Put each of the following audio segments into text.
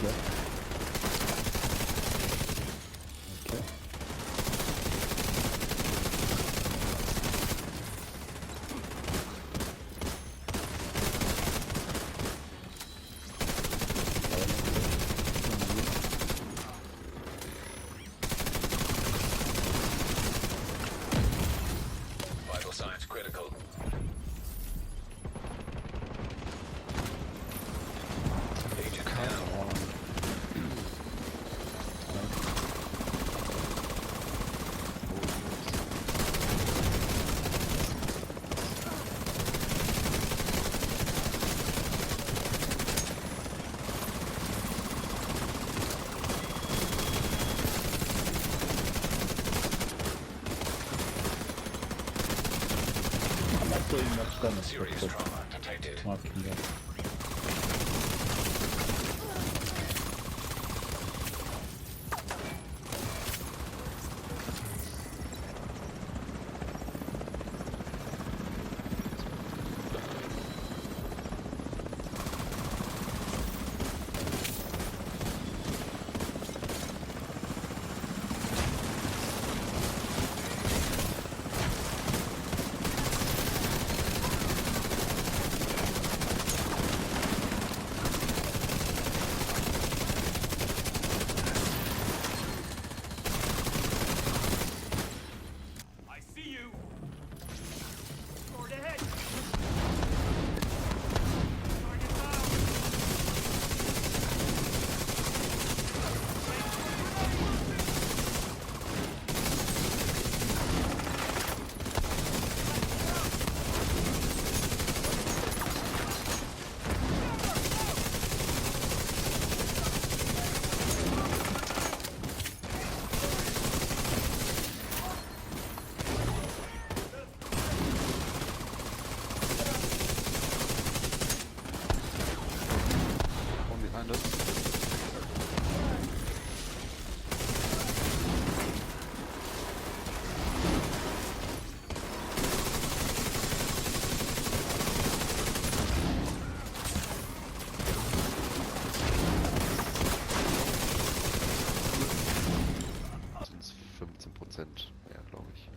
Bekle. Okey. Vital signs critical. Agent down. Oyundan çıkarmasın. Serious trauma detected. Marking'de. I see you! Sword ahead! Target down! One behind us. Sind 15% mehr, glaube ich.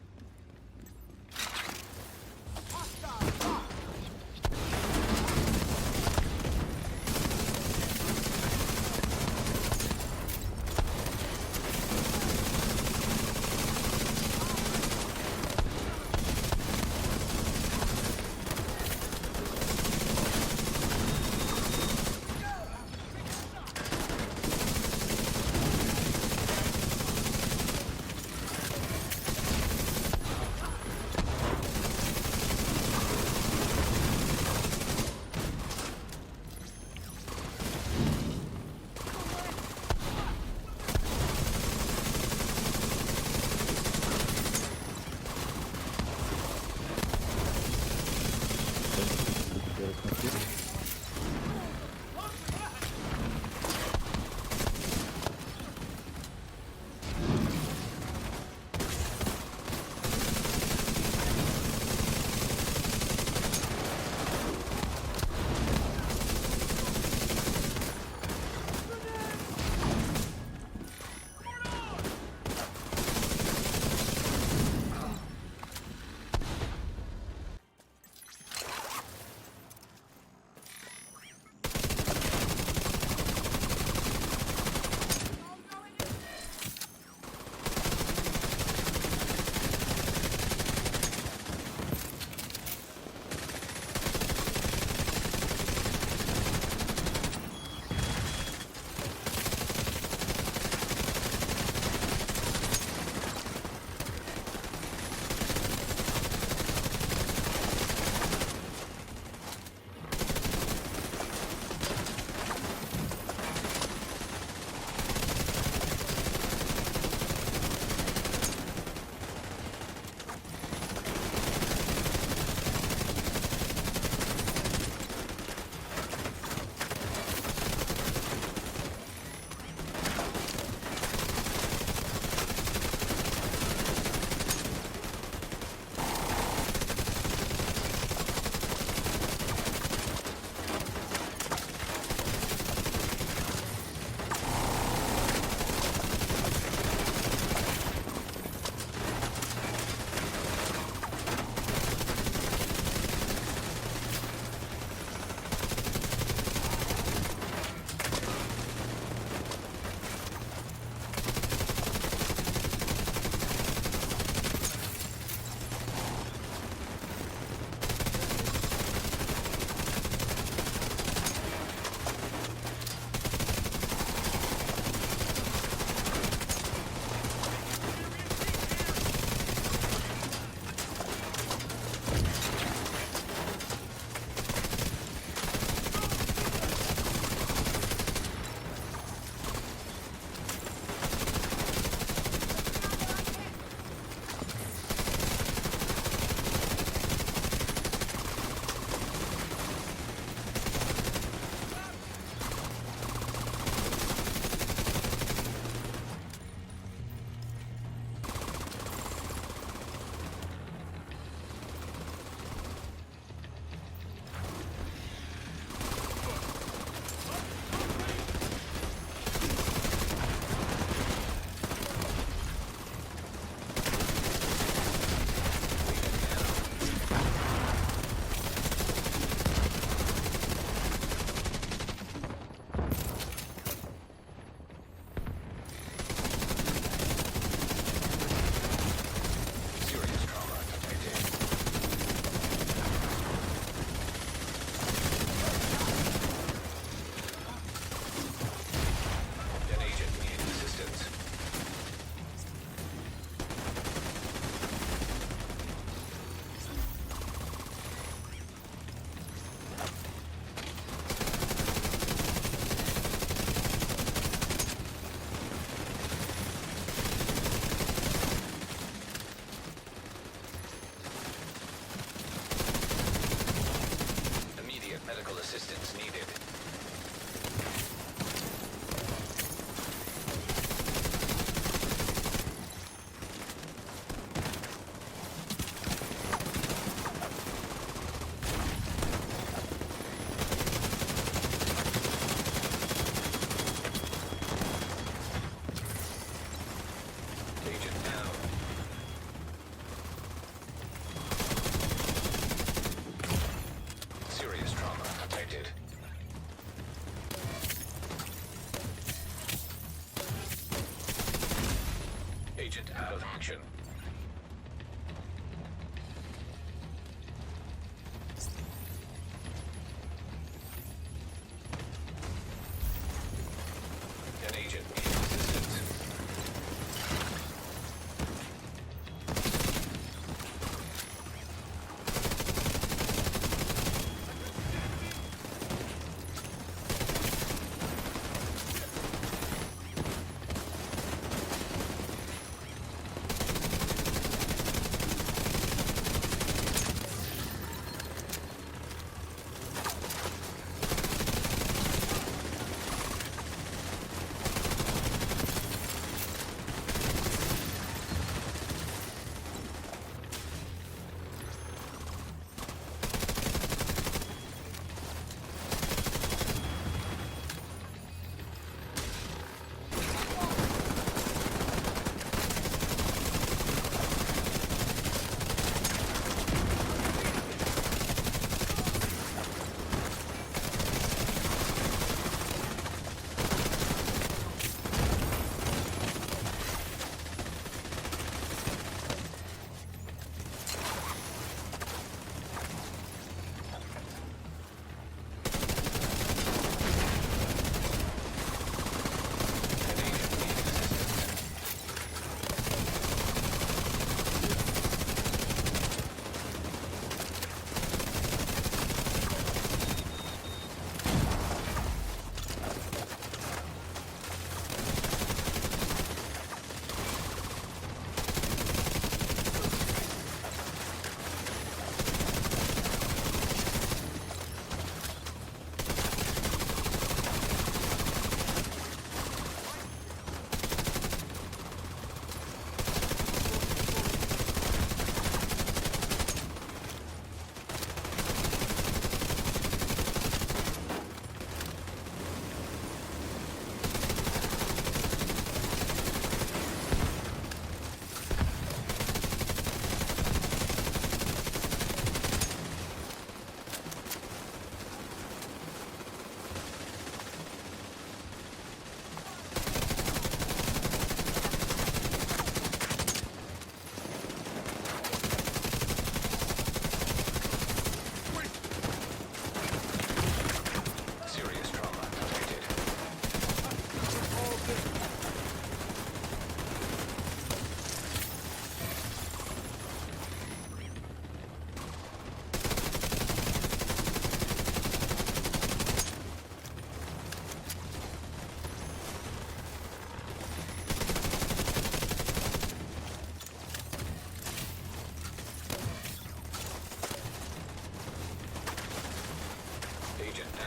Agent down.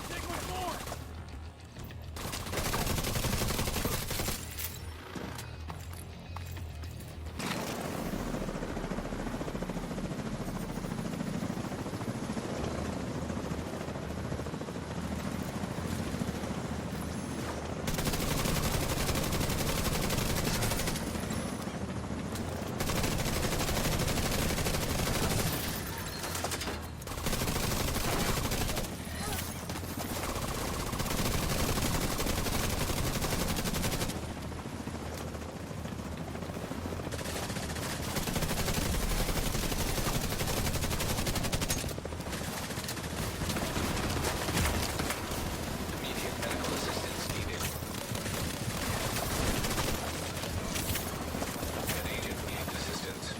Take much more! Immediate medical assistance needed. An agent needs assistance.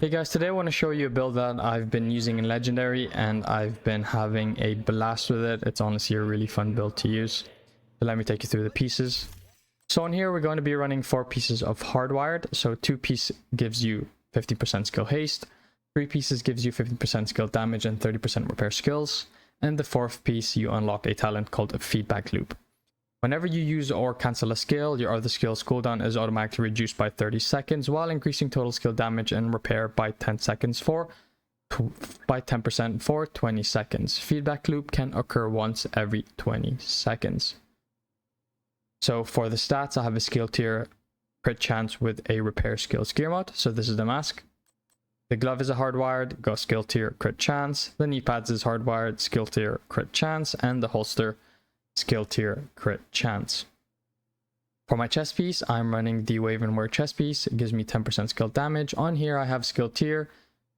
Hey guys, today I want to show you a build that I've been using in Legendary and I've been having a blast with it. It's honestly a really fun build to use. So let me take you through the pieces. So on here we're going to be running 4 pieces of hardwired. So 2 pieces gives you 50% skill haste, 3 pieces gives you 50% skill damage and 30% repair skills, and the 4th piece you unlock a talent called a feedback loop. Whenever you use or cancel a skill, your other skill's cooldown is automatically reduced by 30 seconds while increasing total skill damage and repair by 10% for 20 seconds. Feedback loop can occur once every 20 seconds. So for the stats, I have a skill tier crit chance with a repair skills gear mod. So this is the mask. The glove is a hardwired, got skill tier crit chance. The knee pads is hardwired, skill tier crit chance, and the holster skill tier crit chance. For my chest piece, I'm running the Wave and Wear chest piece. It gives me 10% skill damage. On here I have skill tier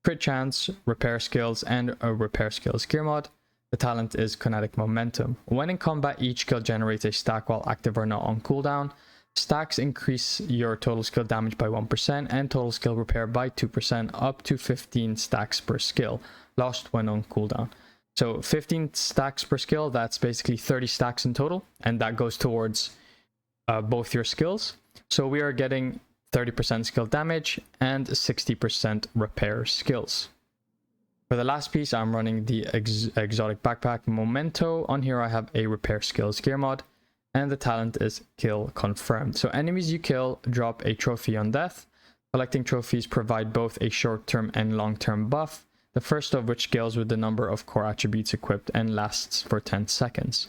crit chance, repair skills, and a repair skills gear mod. The talent is kinetic momentum. When in combat, each skill generates a stack while active or not on cooldown. Stacks increase your total skill damage by 1% and total skill repair by 2%, up to 15 stacks per skill, lost when on cooldown. So 15 stacks per skill, that's basically 30 stacks in total, and that goes towards both your skills. So we are getting 30% skill damage and 60% repair skills. For the last piece, I'm running the exotic backpack Memento. On here I have a repair skills gear mod, and the talent is kill confirmed. So enemies you kill drop a trophy on death. Collecting trophies provide both a short-term and long-term buff, the first of which scales with the number of core attributes equipped and lasts for 10 seconds.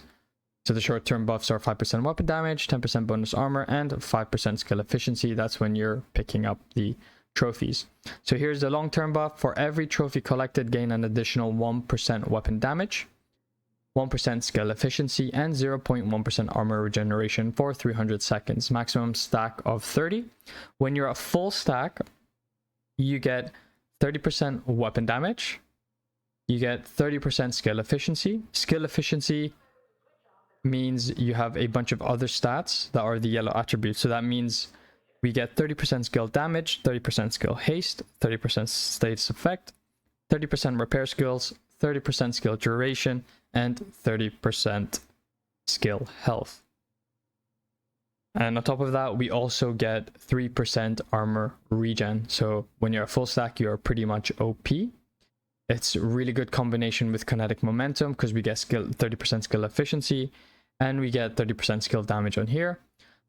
So the short-term buffs are 5% weapon damage, 10% bonus armor, and 5% skill efficiency. That's when you're picking up the trophies. So here's the long-term buff. For every trophy collected, gain an additional 1% weapon damage, 1% skill efficiency, and 0.1% armor regeneration for 300 seconds. Maximum stack of 30. When you're a full stack, you get 30% weapon damage. You get 30% skill efficiency. Skill efficiency means you have a bunch of other stats that are the yellow attributes. So that means we get 30% skill damage, 30% skill haste, 30% status effect, 30% repair skills, 30% skill duration, and 30% skill health. And on top of that, we also get 3% armor regen. So when you're a full stack, you're pretty much OP. It's a really good combination with kinetic momentum because we get 30% skill efficiency and we get 30% skill damage on here.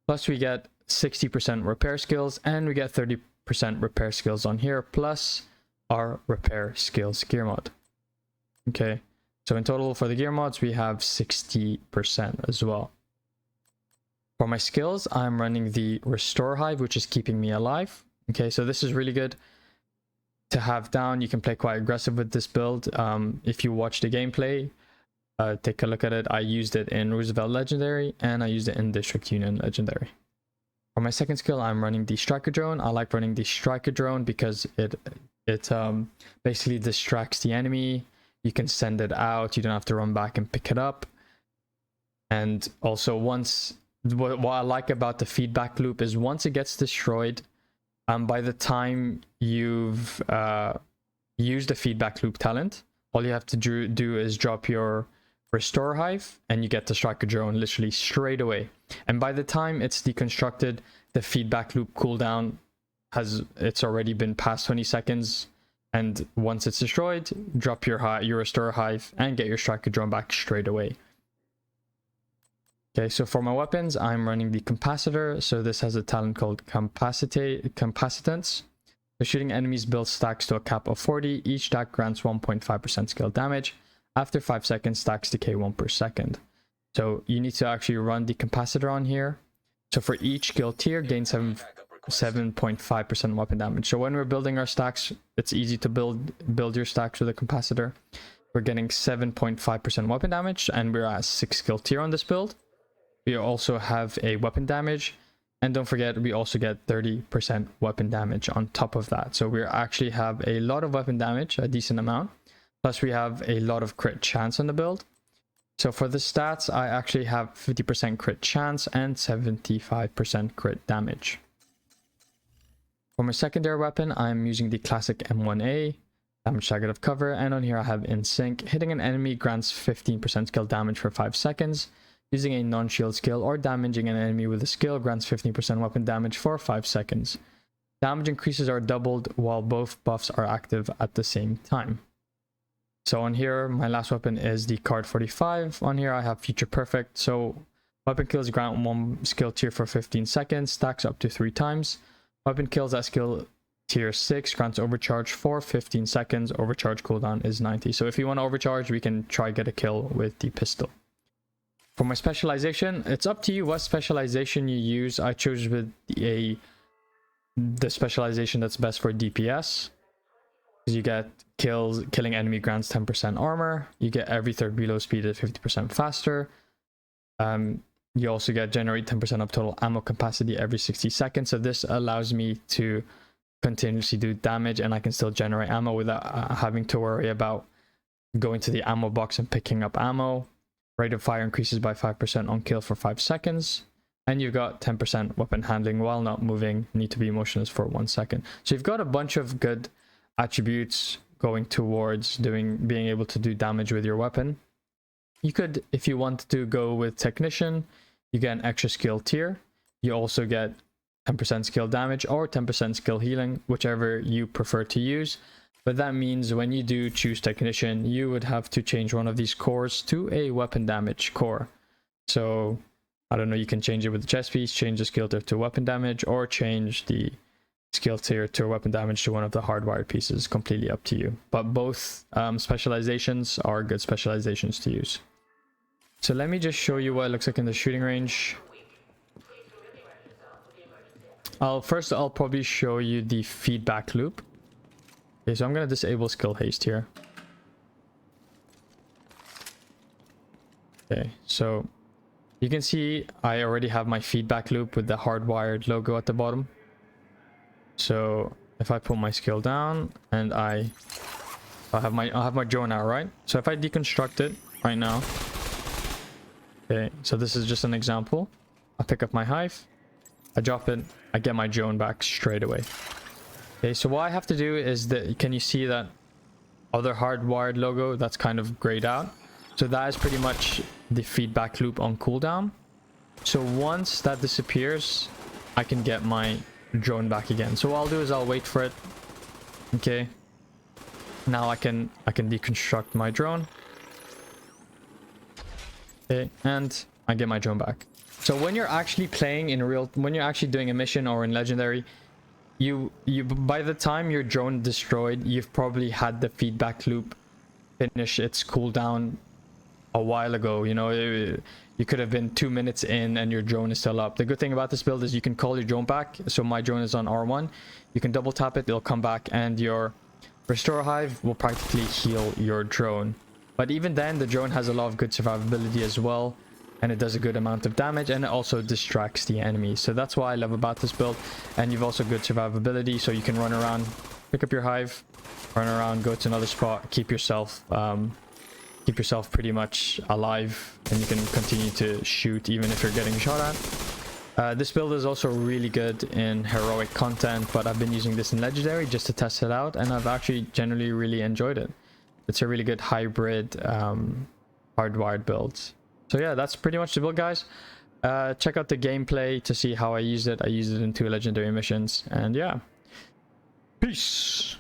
Plus we get 60% repair skills and we get 30% repair skills on here, plus our repair skills gear mod. Okay, so in total for the gear mods, we have 60% as well. For my skills, I'm running the Restore Hive, which is keeping me alive. Okay, so this is really good to have down. You can play quite aggressive with this build. If you watch the gameplay, take a look at it. I used it in Roosevelt Legendary and I used it in District Union Legendary. For my second skill, I'm running the Striker Drone. I like running the Striker Drone because it basically distracts the enemy. You can send it out. You don't have to run back and pick it up. And also what I like about the feedback loop is once it gets destroyed, by the time you've used the feedback loop talent, all you have to do is drop your Restore Hive and you get the Striker Drone literally straight away. And by the time it's deconstructed, the feedback loop cooldown it's already been past 20 seconds. And once it's destroyed, drop your Restore Hive and get your Striker Drone back straight away. Okay, so for my weapons, I'm running the Capacitor. So this has a talent called Capacitance. So shooting enemies builds stacks to a cap of 40. Each stack grants 1.5% skill damage. After 5 seconds, stacks decay 1 per second. So you need to actually run the Capacitor on here. So for each skill tier, gain 7.5% weapon damage. So when we're building our stacks, it's easy to build your stacks with a Capacitor. We're getting 7.5% weapon damage, and we're at 6 skill tier on this build. We also have a weapon damage, and don't forget we also get 30% weapon damage on top of that. So we actually have a lot of weapon damage, a decent amount, plus we have a lot of crit chance on the build. So for the stats, I actually have 50% crit chance and 75% crit damage. For my secondary weapon, I'm using the classic M1A, damage target of cover, and on here I have In Sync. Hitting an enemy grants 15% skill damage for 5 seconds. Using a non-shield skill or damaging an enemy with a skill grants 15% weapon damage for 5 seconds. Damage increases are doubled while both buffs are active at the same time. So on here, my last weapon is the Card 45. On here I have Future Perfect. So weapon kills grant 1 skill tier for 15 seconds, stacks up to 3 times. Weapon kills at skill tier 6 grants overcharge for 15 seconds. Overcharge cooldown is 90. So if you want to overcharge, we can try get a kill with the pistol. For my specialization, it's up to you what specialization you use. I chose with the specialization that's best for DPS. You get killing enemy grants 10% armor. You get every third reload speed at 50% faster. You also get generate 10% of total ammo capacity every 60 seconds. So this allows me to continuously do damage, and I can still generate ammo without having to worry about going to the ammo box and picking up ammo. Rate of fire increases by 5% on kill for 5 seconds. And you've got 10% weapon handling while not moving. Need to be motionless for 1 second. So you've got a bunch of good attributes going towards being able to do damage with your weapon. You could, if you want to go with Technician, you get an extra skill tier. You also get 10% skill damage or 10% skill healing, whichever you prefer to use. But that means when you do choose Technician, you would have to change one of these cores to a weapon damage core. So I don't know, you can change it with the chest piece, change the skill tier to weapon damage, or change the skill tier to weapon damage to one of the hardwired pieces. Completely up to you. But both specializations are good specializations to use. So let me just show you what it looks like in the shooting range. I'll probably show you the feedback loop. Okay, so I'm going to disable skill haste here. Okay, so you can see I already have my feedback loop with the hardwired logo at the bottom. So if I put my skill down and I'll have my drone out, right? So if I deconstruct it right now, okay, so this is just an example. I pick up my hive, I drop it, I get my drone back straight away. Okay, so what I have to do is that, can you see that other hardwired logo that's kind of grayed out? So that is pretty much the feedback loop on cooldown. So once that disappears, I can get my drone back again. So what I'll do is I'll wait for it. Okay. Now I can deconstruct my drone. Okay, and I get my drone back. So when you're actually playing in when you're actually doing a mission or in Legendary, you by the time your drone destroyed, you've probably had the feedback loop finish its cooldown a while ago. You know, you could have been 2 minutes in and your drone is still up. The good thing about this build is you can call your drone back. So my drone is on R1. You can double tap it, it'll come back, and your restore hive will practically heal your drone. But even then, the drone has a lot of good survivability as well, and it does a good amount of damage, and it also distracts the enemy. So that's what I love about this build. And you've also good survivability, so you can run around, pick up your hive, run around, go to another spot, keep yourself pretty much alive, and you can continue to shoot even if you're getting shot at. This build is also really good in heroic content, but I've been using this in Legendary just to test it out, and I've actually generally really enjoyed it. It's a really good hybrid hardwired build. So yeah, that's pretty much the build, guys. Check out the gameplay to see how I used it. I used it in 2 Legendary missions, and yeah, peace.